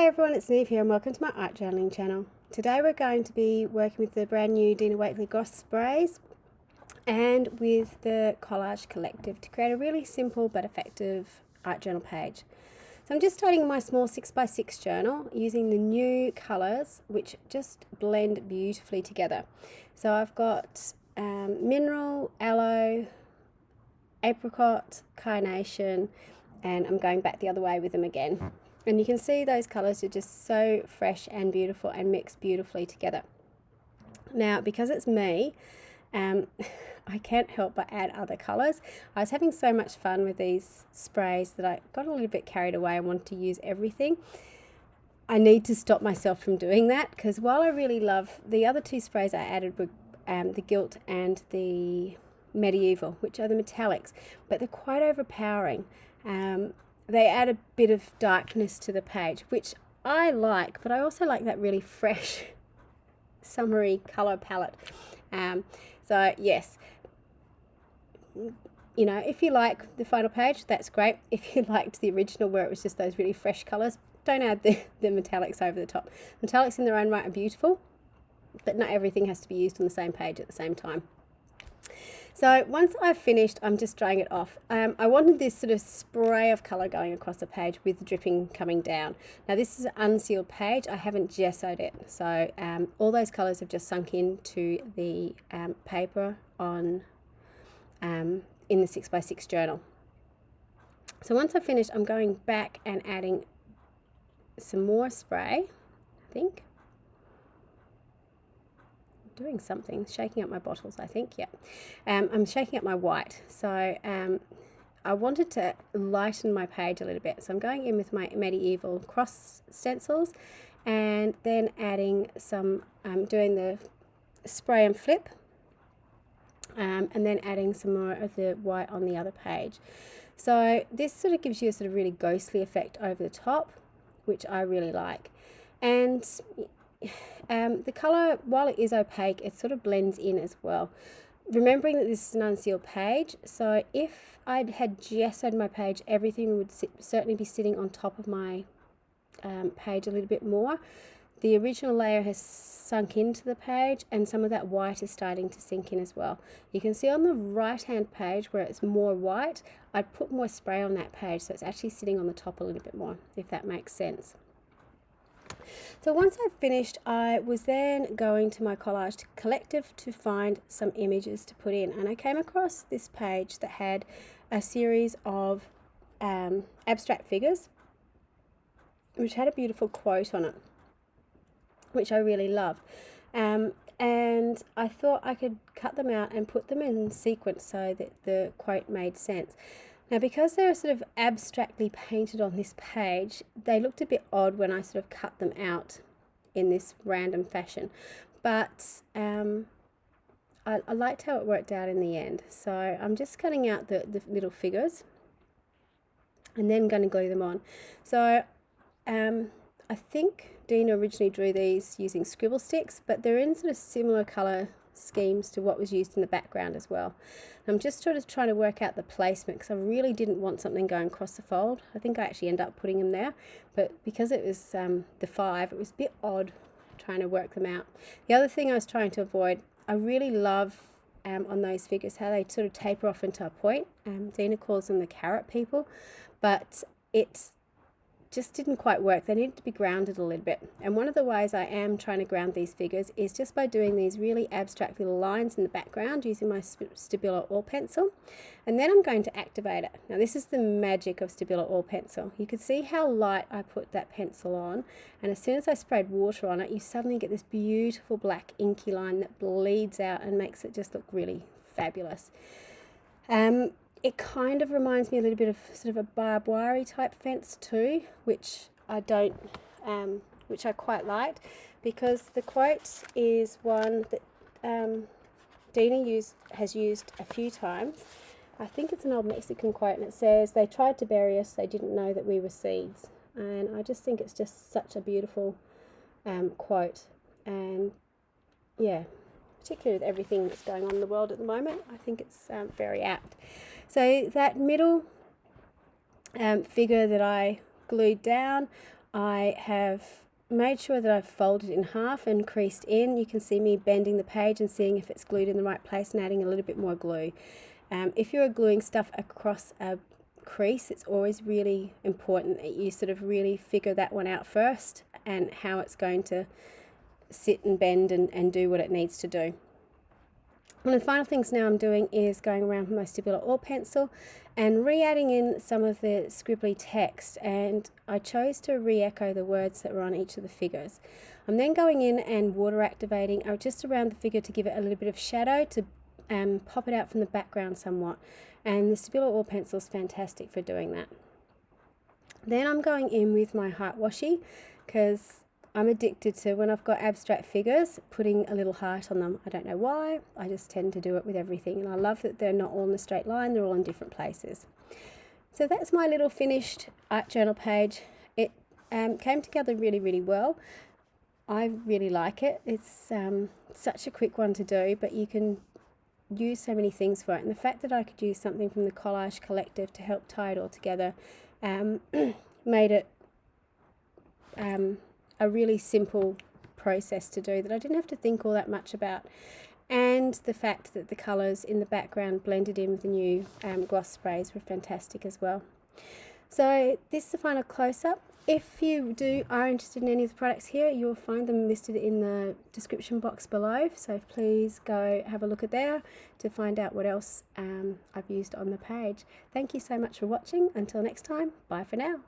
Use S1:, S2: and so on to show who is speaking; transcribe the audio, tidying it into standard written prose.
S1: Hi everyone, it's Niamh here and welcome to my art journaling channel. Today we're going to be working with the brand new Dina Wakley gloss sprays and with the Collage Collective to create a really simple but effective art journal page. So I'm just starting my small 6x6 journal using the new colours which just blend beautifully together. So I've got mineral, aloe, apricot, carnation, and I'm going back the other way with them again. And you can see those colours are just so fresh and beautiful and mixed beautifully together. Now, because it's me, I can't help but add other colours. I was having so much fun with these sprays that I got a little bit carried away and wanted to use everything. I need to stop myself from doing that because while I really love the other two sprays I added were the Gilt and the Medieval, which are the metallics, but they're quite overpowering. They add a bit of darkness to the page, which I like, but I also like that really fresh, summery colour palette. So yes, you know, if you like the final page, that's great. If you liked the original where it was just those really fresh colours, don't add the metallics over the top. Metallics in their own right are beautiful, but not everything has to be used on the same page at the same time. So once I've finished, I'm just drying it off. I wanted this sort of spray of colour going across the page with the dripping coming down. Now this is an unsealed page. I haven't gessoed it. So all those colours have just sunk into the paper on in the 6x6 journal. So once I've finished, I'm going back and adding some more spray, I think. Doing something, shaking up my bottles, I think, yeah. I'm shaking up my white. So I wanted to lighten my page a little bit. So I'm going in with my Medieval cross stencils and then adding some, doing the spray and flip and then adding some more of the white on the other page. So this sort of gives you a sort of really ghostly effect over the top, which I really like. And the colour, while it is opaque, it sort of blends in as well. Remembering that this is an unsealed page, so if I had gessoed my page, everything would certainly be sitting on top of my page a little bit more. The original layer has sunk into the page and some of that white is starting to sink in as well. You can see on the right hand page where it's more white, I'd put more spray on that page so it's actually sitting on the top a little bit more, if that makes sense. So once I've finished, I was then going to my Collage Collective to find some images to put in, and I came across this page that had a series of abstract figures which had a beautiful quote on it, which I really loved. And I thought I could cut them out and put them in sequence so that the quote made sense. Now, because they're sort of abstractly painted on this page, they looked a bit odd when I sort of cut them out in this random fashion. But I liked how it worked out in the end. So I'm just cutting out the little figures and then going to glue them on. So I think Dina originally drew these using scribble sticks, but they're in sort of similar colour schemes to what was used in the background as well. I'm just sort of trying to work out the placement because I really didn't want something going across the fold. I think I actually ended up putting them there, but because it was the 5, it was a bit odd trying to work them out. The other thing I was trying to avoid, I really love on those figures how they sort of taper off into a point. Dina calls them the carrot people, but it's just didn't quite work. They needed to be grounded a little bit. And one of the ways I am trying to ground these figures is just by doing these really abstract little lines in the background using my Stabilo oil pencil. And then I'm going to activate it. Now this is the magic of Stabilo oil pencil. You can see how light I put that pencil on, and as soon as I sprayed water on it, you suddenly get this beautiful black inky line that bleeds out and makes it just look really fabulous. It kind of reminds me a little bit of sort of a barbed wire type fence too, which I don't, which I quite liked, because the quote is one that Dina has used a few times. I think it's an old Mexican quote, and it says, "They tried to bury us, they didn't know that we were seeds." And I just think it's just such a beautiful quote, and yeah, particularly with everything that's going on in the world at the moment, I think it's very apt. So that middle figure that I glued down, I have made sure that I've folded in half and creased in. You can see me bending the page and seeing if it's glued in the right place and adding a little bit more glue. If you're gluing stuff across a crease, it's always really important that you sort of really figure that one out first and how it's going to sit and bend and do what it needs to do. One of the final things now I'm doing is going around with my Stabilo oil pencil and re-adding in some of the scribbly text, and I chose to re-echo the words that were on each of the figures. I'm then going in and water activating just around the figure to give it a little bit of shadow to pop it out from the background somewhat, and the Stabilo oil pencil is fantastic for doing that. Then I'm going in with my heart washi because I'm addicted to, when I've got abstract figures, putting a little heart on them. I don't know why, I just tend to do it with everything, and I love that they're not all in a straight line, they're all in different places. So that's my little finished art journal page. It came together really, really well. I really like it. It's such a quick one to do, but you can use so many things for it, and the fact that I could use something from the Collage Collective to help tie it all together made it a really simple process to do that I didn't have to think all that much about, and the fact that the colours in the background blended in with the new gloss sprays were fantastic as well. So this is the final close-up. If you are interested in any of the products here, you'll find them listed in the description box below, so please go have a look at there to find out what else I've used on the page. Thank you so much for watching. Until next time, bye for now.